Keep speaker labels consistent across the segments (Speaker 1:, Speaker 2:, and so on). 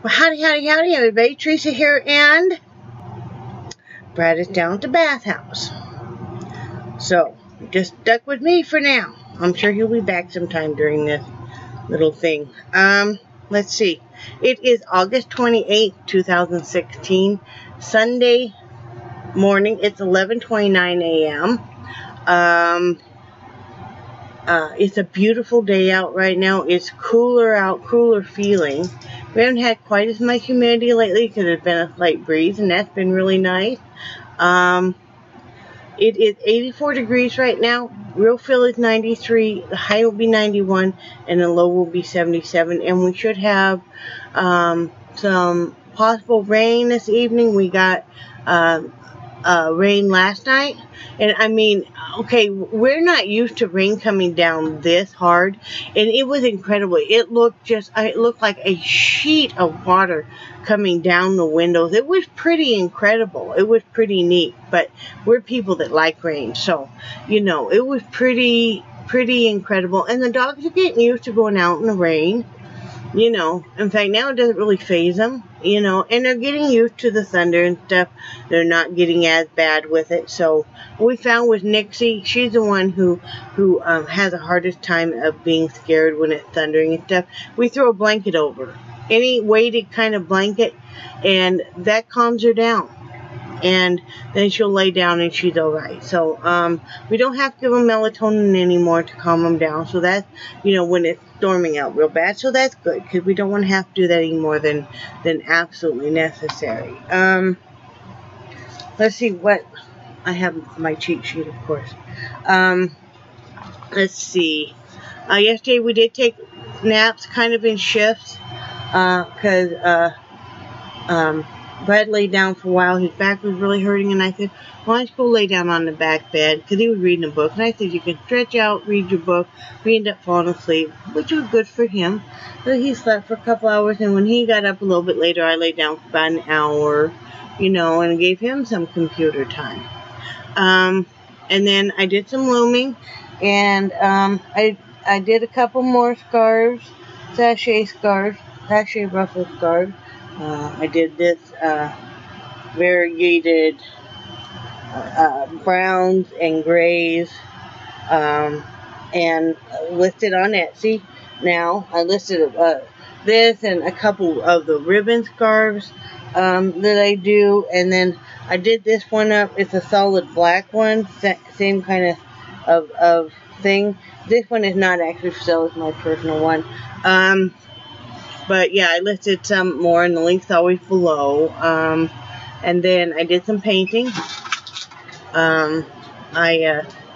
Speaker 1: Well, howdy, everybody. Teresa here, and Brad is down at the bathhouse. So, just stuck with me for now. I'm sure he'll be back sometime during this little thing. Let's see. It is August 28th, 2016, Sunday morning. It's 11:29 a.m. It's a beautiful day out right now. It's cooler out, cooler feeling. We haven't had quite as much humidity lately because there's been a slight breeze, and that's been really nice. It is 84 degrees right now. Real feel is 93. The high will be 91, and the low will be 77. And we should have some possible rain this evening. We got rain last night, and I mean, okay, we're not used to rain coming down this hard, and it was incredible. It looked like a sheet of water coming down the windows. It was pretty incredible. It was pretty neat, but we're people that like rain, so, you know, it was pretty incredible, and the dogs are getting used to going out in the rain. You know, in fact, now it doesn't really faze them, you know, and they're getting used to the thunder and stuff. They're not getting as bad with it. So, we found with Nixie, she's the one who has the hardest time of being scared when it's thundering and stuff. We throw a blanket over, any weighted kind of blanket, and that calms her down. And then she'll lay down and she's alright. So, we don't have to give them melatonin anymore to calm them down. So that's, you know, when it's storming out real bad. So that's good, because we don't want to have to do that any more than absolutely necessary. Let's see what I have my cheat sheet, of course. Let's see. Yesterday we did take naps kind of in shifts, because, Brad laid down for a while. His back was really hurting, and I said, why don't you go lay down on the back bed? Because he was reading a book, and I said, you can stretch out, read your book. We ended up falling asleep, which was good for him. So he slept for a couple hours, and when he got up a little bit later, I laid down for about an hour, you know, and gave him some computer time. And then I did some looming, and I did a couple more scarves, sachet ruffle scarves. I did this variegated browns and grays, and listed on Etsy. Now I listed this and a couple of the ribbon scarves that I do, and then I did this one up. It's a solid black one, same kind of thing. This one is not actually for sale. It's my personal one. But yeah, I listed some more, and the link's always below. And then I did some painting.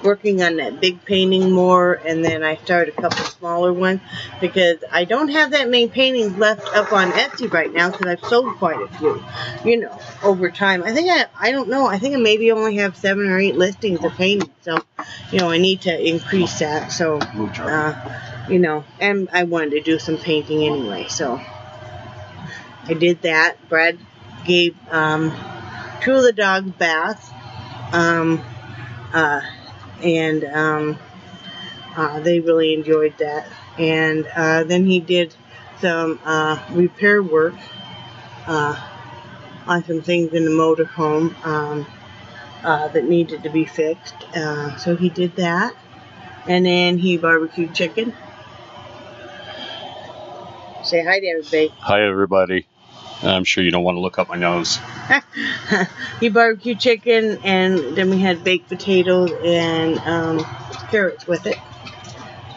Speaker 1: Working on that big painting more, and then I started a couple smaller ones, because I don't have that many paintings left up on Etsy right now, because I've sold quite a few, you know, over time. I think I don't know, I think I maybe only have 7 or 8 listings of paintings, so, you know, I need to increase that, so, you know, and I wanted to do some painting anyway, so I did that. Brad gave 2 of the dogs baths, and they really enjoyed that. And then he did some repair work on some things in the motorhome that needed to be fixed. So he did that, and then he barbecued chicken. Say hi to everybody.
Speaker 2: Hi, everybody. I'm sure you don't want to look up my nose.
Speaker 1: He barbecued chicken, and then we had baked potatoes and carrots with it.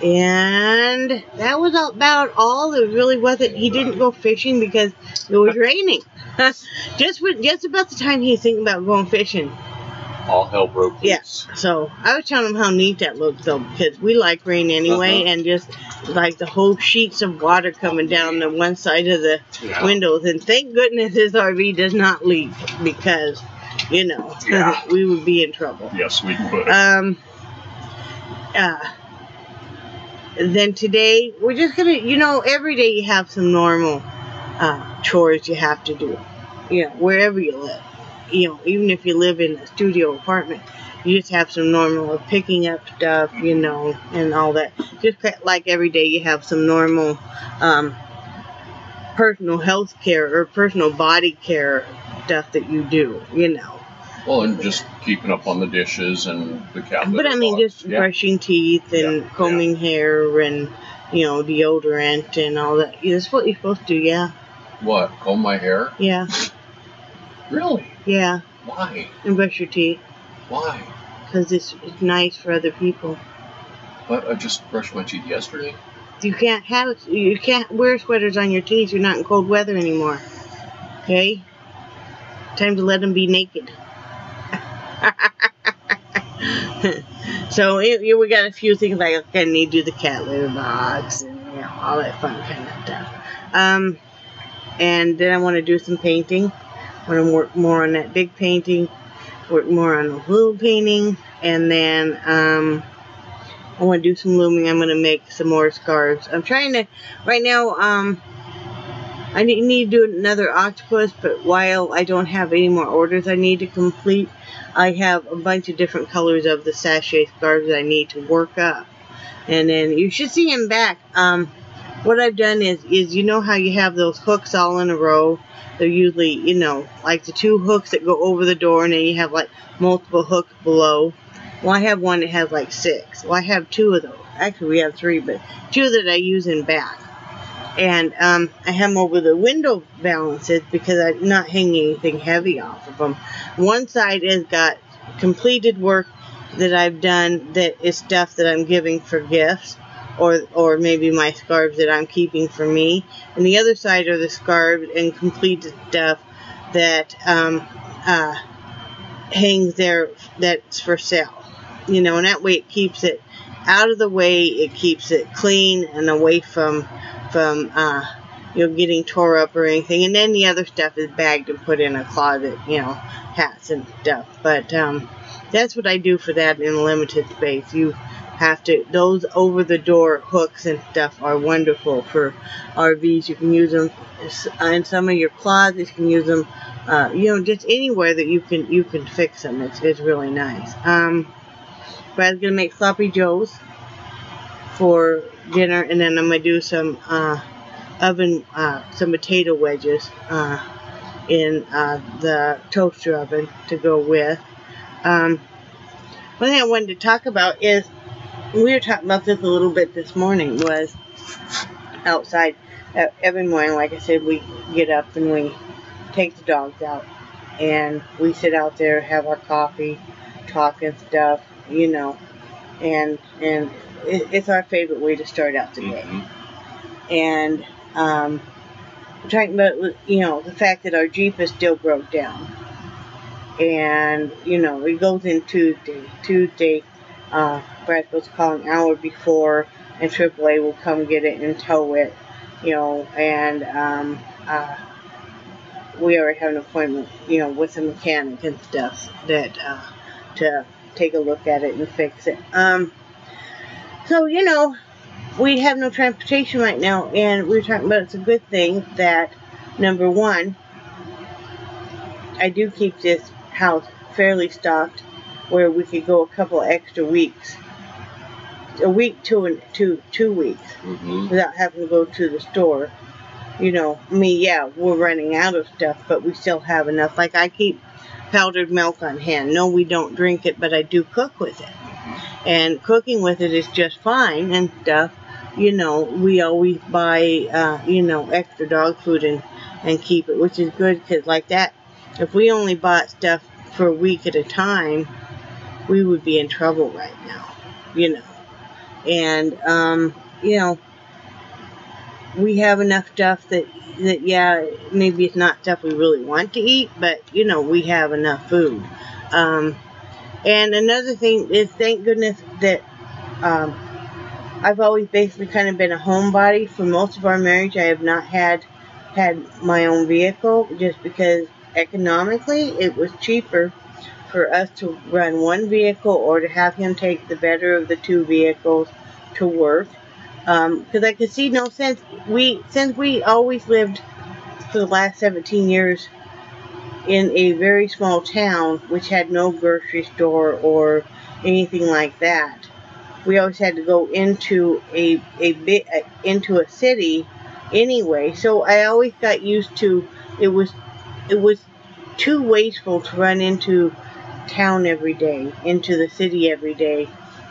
Speaker 1: And that was about all. There really wasn't. He didn't go fishing because it was raining. just about the time he was thinking about going fishing.
Speaker 2: All hell broke loose.
Speaker 1: Yeah. So I was telling him how neat that looked, though, because we like rain anyway, and just like the whole sheets of water coming down the one side of the windows. And thank goodness his RV does not leak, because, you know, we would be in trouble.
Speaker 2: Yes, we would.
Speaker 1: Then today, we're just going to, you know, every day you have some normal chores you have to do, you know, wherever you live. You know, even if you live in a studio apartment, you just have some normal picking up stuff, you know, and all that. Just like every day you have some normal personal health care or personal body care stuff that you do, you know.
Speaker 2: Well, and just keeping up on the dishes and the cat litter
Speaker 1: But I mean,
Speaker 2: box.
Speaker 1: just brushing teeth and combing hair and, you know, deodorant and all that. Yeah, that's what you're supposed to do, yeah.
Speaker 2: What? Comb my hair?
Speaker 1: Yeah.
Speaker 2: Really?
Speaker 1: Yeah.
Speaker 2: Why?
Speaker 1: And brush your teeth.
Speaker 2: Why?
Speaker 1: Because it's nice for other people.
Speaker 2: But I just brushed my teeth yesterday.
Speaker 1: You can't wear sweaters on your teeth. You're not in cold weather anymore. Okay? Time to let them be naked. So we got a few things like, okay, I need to do the cat litter box and, you know, all that fun kind of stuff. And then I want to do some painting. I want to work more on that big painting, work more on the little painting, and then I want to do some looming. I'm going to make some more scarves. I'm trying to, right now, I need to do another octopus, but while I don't have any more orders I need to complete, I have a bunch of different colors of the sachet scarves that I need to work up. And then you should see them back. What I've done is you know how you have those hooks all in a row? They're usually, you know, like the 2 hooks that go over the door, and then you have like multiple hooks below. Well, I have one that has like 6. Well, I have 2 of those. Actually, we have 3, but 2 that I use in back. And I have them over the window balances because I'm not hanging anything heavy off of them. One side has got completed work that I've done that is stuff that I'm giving for gifts, or maybe my scarves that I'm keeping for me. And the other side are the scarves and completed stuff that hangs there that's for sale. You know, and that way it keeps it out of the way, it keeps it clean and away from you know, getting tore up or anything. And then the other stuff is bagged and put in a closet, you know, hats and stuff. But that's what I do for that in a limited space. You have to, those over the door hooks and stuff are wonderful for RVs. You can use them in some of your closets. You can use them, you know, just anywhere that you can fix them. It's really nice. But I was gonna make sloppy joes for dinner, and then I'm gonna do some some potato wedges in the toaster oven to go with. One thing I wanted to talk about is, we were talking about this a little bit this morning, was outside. Every morning, like I said, we get up and we take the dogs out, and we sit out there, have our coffee, talk and stuff, you know, and it's our favorite way to start out the day. Mm-hmm. And we're talking about, you know, the fact that our Jeep is still broke down. And, you know, it goes in Tuesday, Brad's supposed to call an hour before, and AAA will come get it and tow it, you know, and we already have an appointment, you know, with a mechanic and stuff that to take a look at it and fix it. So, you know, we have no transportation right now, and we were talking about it's a good thing that, number one, I do keep this house fairly stocked where we could go a couple extra weeks, a week, 2 weeks, mm-hmm. without having to go to the store. You know, I mean, yeah, we're running out of stuff, but we still have enough. Like, I keep powdered milk on hand. No, we don't drink it, but I do cook with it. And cooking with it is just fine and stuff. You know, we always buy, you know, extra dog food and keep it, which is good, because like that, if we only bought stuff for a week at a time, we would be in trouble right now, you know. And, you know, we have enough stuff that, yeah, maybe it's not stuff we really want to eat, but, you know, we have enough food. And another thing is, thank goodness that I've always basically kind of been a homebody. For most of our marriage, I have not had my own vehicle, just because economically it was cheaper for us to run one vehicle or to have him take the better of the 2 vehicles to work. Because I could see no sense. Since we always lived for the last 17 years in a very small town, which had no grocery store or anything like that, we always had to go into a city anyway. So I always got used to it was too wasteful to run into town every day, into the city every day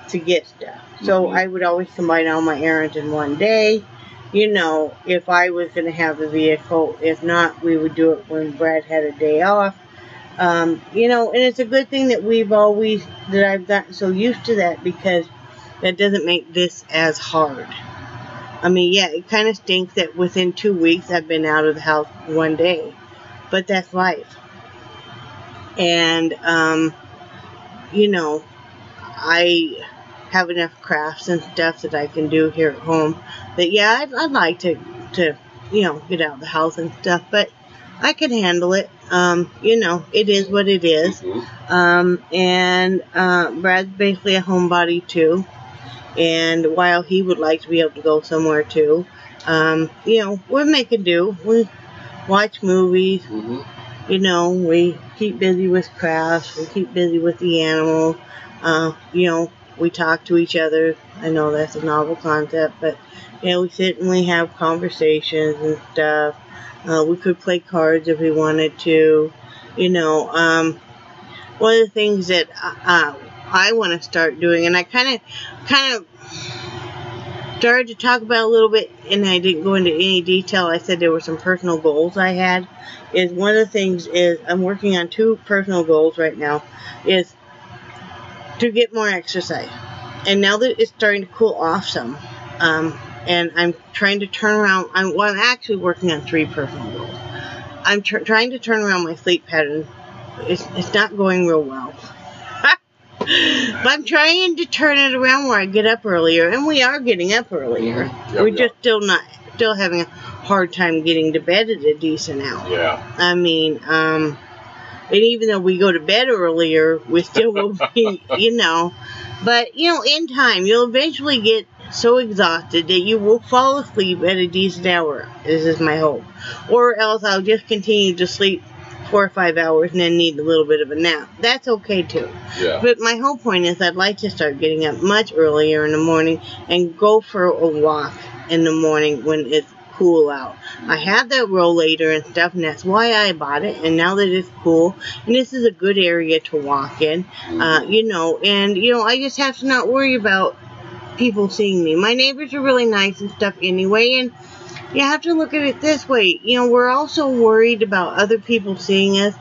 Speaker 1: to get stuff. So I would always combine all my errands in one day. You know, if I was going to have the vehicle. If not, we would do it when Brad had a day off. You know, and it's a good thing that I've gotten so used to that, because that doesn't make this as hard. I mean, yeah, it kind of stinks that within 2 weeks I've been out of the house one day. But that's life. And, you know, I have enough crafts and stuff that I can do here at home. That, yeah, I'd like to, you know, get out of the house and stuff. But I can handle it. You know, it is what it is. And Brad's basically a homebody, too. And while he would like to be able to go somewhere, too, you know, we're making do. We watch movies. You know, we keep busy with crafts. We keep busy with the animal. You know, we talk to each other. I know that's a novel concept, but, you know, we sit and we have conversations and stuff. We could play cards if we wanted to. You know, one of the things that I want to start doing, and I kind of started to talk about a little bit, and I didn't go into any detail. I said there were some personal goals I had. Is one of the things is I'm working on 2 personal goals right now, is to get more exercise. And now that it's starting to cool off some, and I'm trying to turn around, I'm actually working on 3 personal goals. I'm trying to turn around my sleep pattern. It's not going real well. But I'm trying to turn it around where I get up earlier, and we are getting up earlier. We're just still having a hard time getting to bed at a decent hour.
Speaker 2: Yeah.
Speaker 1: I mean, and even though we go to bed earlier, we still will be, you know. But, you know, in time, you'll eventually get so exhausted that you will fall asleep at a decent hour. This is my hope. Or else I'll just continue to sleep 4 or 5 hours and then need a little bit of a nap. That's okay, too.
Speaker 2: Yeah.
Speaker 1: But my whole point is I'd like to start getting up much earlier in the morning and go for a walk in the morning when it's cool out. I have that rollator and stuff, and that's why I bought it. And now that it's cool, and this is a good area to walk in, you know, and, you know, I just have to not worry about people seeing me. My neighbors are really nice and stuff anyway, and you have to look at it this way. You know, we're also worried about other people seeing us,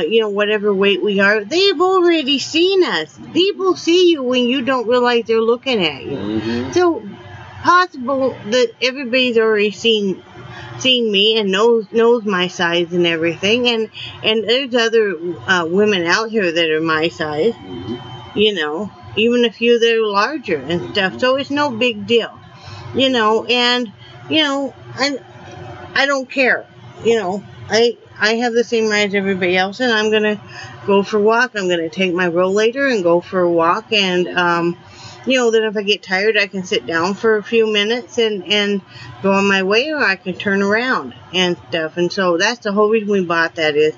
Speaker 1: you know, whatever weight we are. They've already seen us. People see you when you don't realize they're looking at you. So, possible that everybody's already seen me and knows my size and everything, and there's other women out here that are my size, you know, even a few that are larger and stuff, so it's no big deal, you know. And, you know, I don't care, you know, I have the same right as everybody else, and I'm gonna go for a walk. I'm gonna take my rollator and go for a walk, and you know, then if I get tired, I can sit down for a few minutes and go on my way, or I can turn around and stuff. And so that's the whole reason we bought that is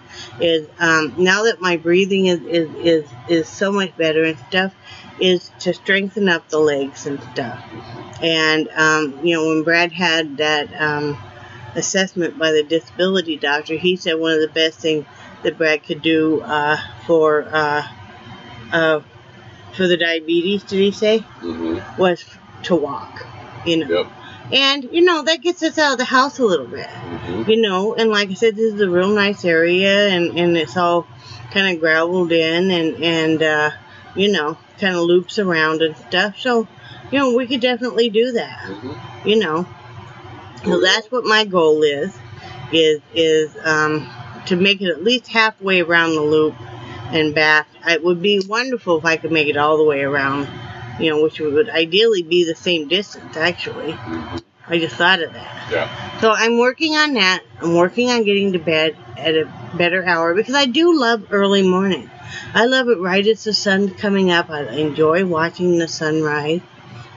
Speaker 1: now that my breathing is so much better and stuff, is to strengthen up the legs and stuff. And, you know, when Brad had that assessment by the disability doctor, he said one of the best things that Brad could do for the diabetes, did he say? Was to walk, you know.
Speaker 2: Yep.
Speaker 1: And, you know, that gets us out of the house a little bit, you know. And like I said, this is a real nice area, and it's all kind of graveled in, and you know, kind of loops around and stuff. So, you know, we could definitely do that, you know. So that's what my goal is to make it at least halfway around the loop and back. It would be wonderful if I could make it all the way around, you know, which would ideally be the same distance, actually. I just thought of that.
Speaker 2: Yeah.
Speaker 1: So I'm working on that. I'm working on getting to bed at a better hour, because I do love early morning. I love it right as the sun's coming up. I enjoy watching the sunrise,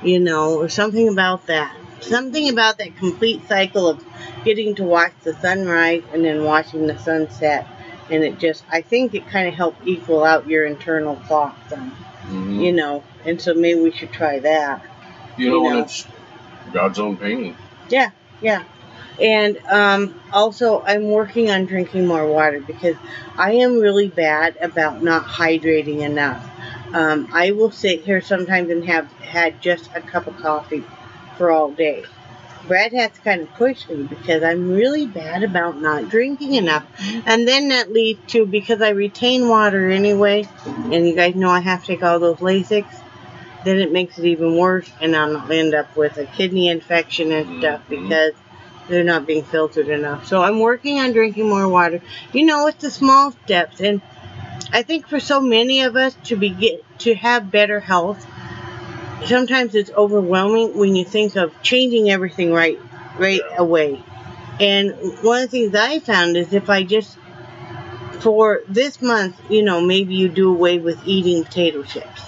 Speaker 1: you know, or something about that. Something about that complete cycle of getting to watch the sunrise and then watching the sunset. And it just, I think it kind of helps equal out your internal clock then, you know. And so maybe we should try that.
Speaker 2: You know, it's God's own painting.
Speaker 1: Yeah, yeah. And also, I'm working on drinking more water because I am really bad about not hydrating enough. I will sit here sometimes and have had just a cup of coffee for all day. Brad has to kind of push me because I'm really bad about not drinking enough. And then that leads to, because I retain water anyway, and you guys know I have to take all those Lasix, then it makes it even worse, and I'll end up with a kidney infection and stuff because they're not being filtered enough. So I'm working on drinking more water. You know, it's the small steps, and I think for so many of us to have better health, sometimes it's overwhelming when you think of changing everything right away. And one of the things I found is if I just, for this month, you know, maybe you do away with eating potato chips.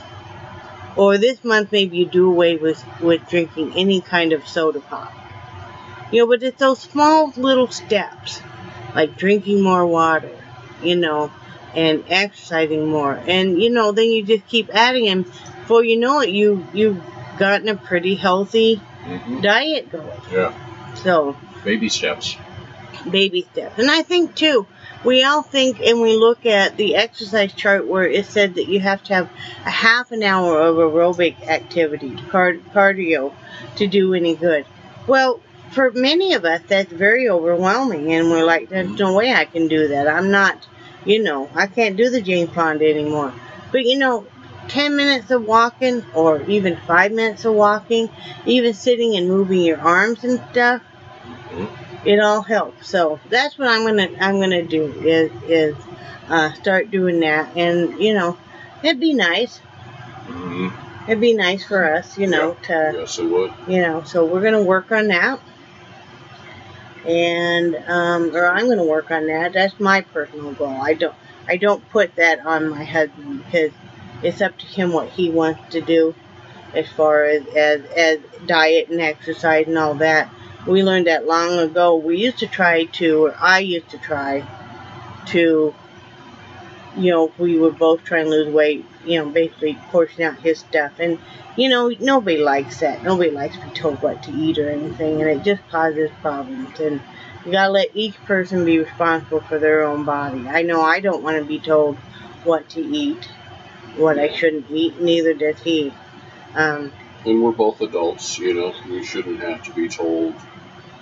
Speaker 1: Or this month, maybe you do away with drinking any kind of soda pop. You know, but it's those small little steps, like drinking more water, you know, and exercising more. And, you know, then you just keep adding them. Before you know it, you've gotten a pretty healthy diet going.
Speaker 2: Yeah.
Speaker 1: So.
Speaker 2: Baby steps.
Speaker 1: Baby steps. And I think, too, we all think, and we look at the exercise chart where it said that you have to have a half an hour of aerobic activity, cardio, to do any good. Well, for many of us, that's very overwhelming, and we're like, there's no way I can do that. I'm not, you know, I can't do the James Pond anymore. But, you know, 10 minutes of walking, or even 5 minutes of walking, even sitting and moving your arms and stuff, it all helps. So that's what I'm gonna do is start doing that, and you know, it'd be nice. It'd be nice for us, you know, to.
Speaker 2: Yes, it would.
Speaker 1: You know, so we're gonna work on that, and or I'm gonna work on that. That's my personal goal. I don't put that on my husband because it's up to him what he wants to do as far as diet and exercise and all that. We learned that long ago. I used to try to, you know, we would both try and lose weight, you know, basically portion out his stuff. And, you know, nobody likes that. Nobody likes to be told what to eat or anything, and it just causes problems. And you gotta let each person be responsible for their own body. I know I don't want to be told what to eat, what I shouldn't eat, neither does he.
Speaker 2: And we're both adults, you know. We shouldn't have to be told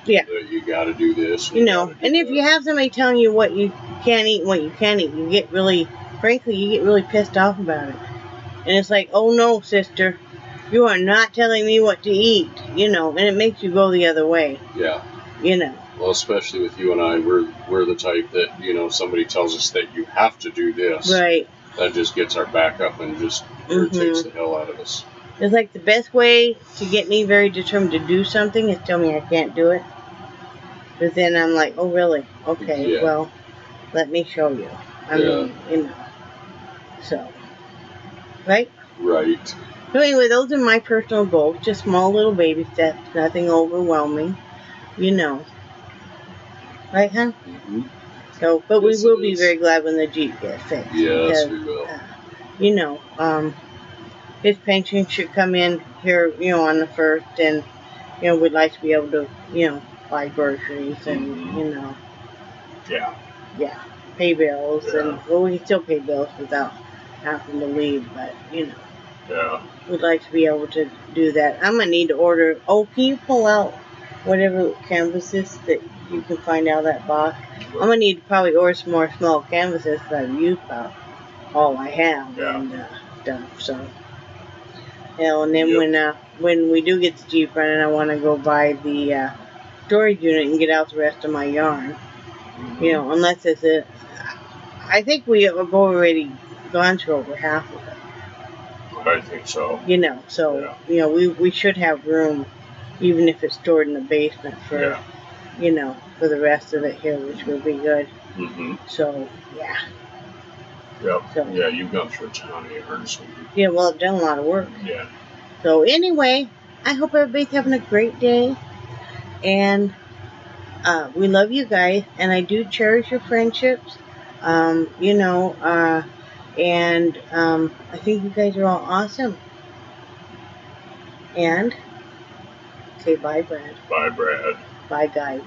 Speaker 2: that you got to do this.
Speaker 1: You know, and if you have somebody telling you what you can't eat and what you can eat, you get really pissed off about it. And it's like, oh no, sister, you are not telling me what to eat, you know, and it makes you go the other way.
Speaker 2: Yeah.
Speaker 1: You know.
Speaker 2: Well, especially with you and I, we're the type that, you know, somebody tells us that you have to do this.
Speaker 1: Right.
Speaker 2: That just gets our back up and just irritates the hell out of us.
Speaker 1: It's like the best way to get me very determined to do something is tell me I can't do it. But then I'm like, oh, really? Okay, well, let me show you. I mean, you know. So, right?
Speaker 2: Right.
Speaker 1: So anyway, those are my personal goals. Just small little baby steps. Nothing overwhelming. You know. Right, hon? So, but we will be very glad when the Jeep gets fixed.
Speaker 2: Yes,
Speaker 1: because,
Speaker 2: we will.
Speaker 1: You know, his pension should come in here, you know, on the 1st, and, you know, we'd like to be able to, you know, buy groceries and, you know.
Speaker 2: Yeah.
Speaker 1: Yeah. Pay bills, and, well, we can still pay bills without having to leave, but, you know.
Speaker 2: Yeah.
Speaker 1: We'd like to be able to do that. I'm going to need to order, can you pull out whatever canvases that you can find out of that box? I'm going to need to probably order some more small canvases that I've used about all I have and stuff, so. You know, and then when we do get the Jeep running, I want to go buy the storage unit and get out the rest of my yarn. You know, unless it's I think we have already gone through over half of it.
Speaker 2: I think so.
Speaker 1: You know, so, you know, we should have room, even if it's stored in the basement for, you know, for the rest of it here, which will be good. So, yeah.
Speaker 2: Yep. So, yeah, you've gone through a ton of yarns.
Speaker 1: Yeah, well, I've done a lot of work.
Speaker 2: Yeah.
Speaker 1: So anyway, I hope everybody's having a great day. And we love you guys. And I do cherish your friendships. You know, and I think you guys are all awesome. And say bye, Brad.
Speaker 2: Bye, Brad.
Speaker 1: Bye, guys.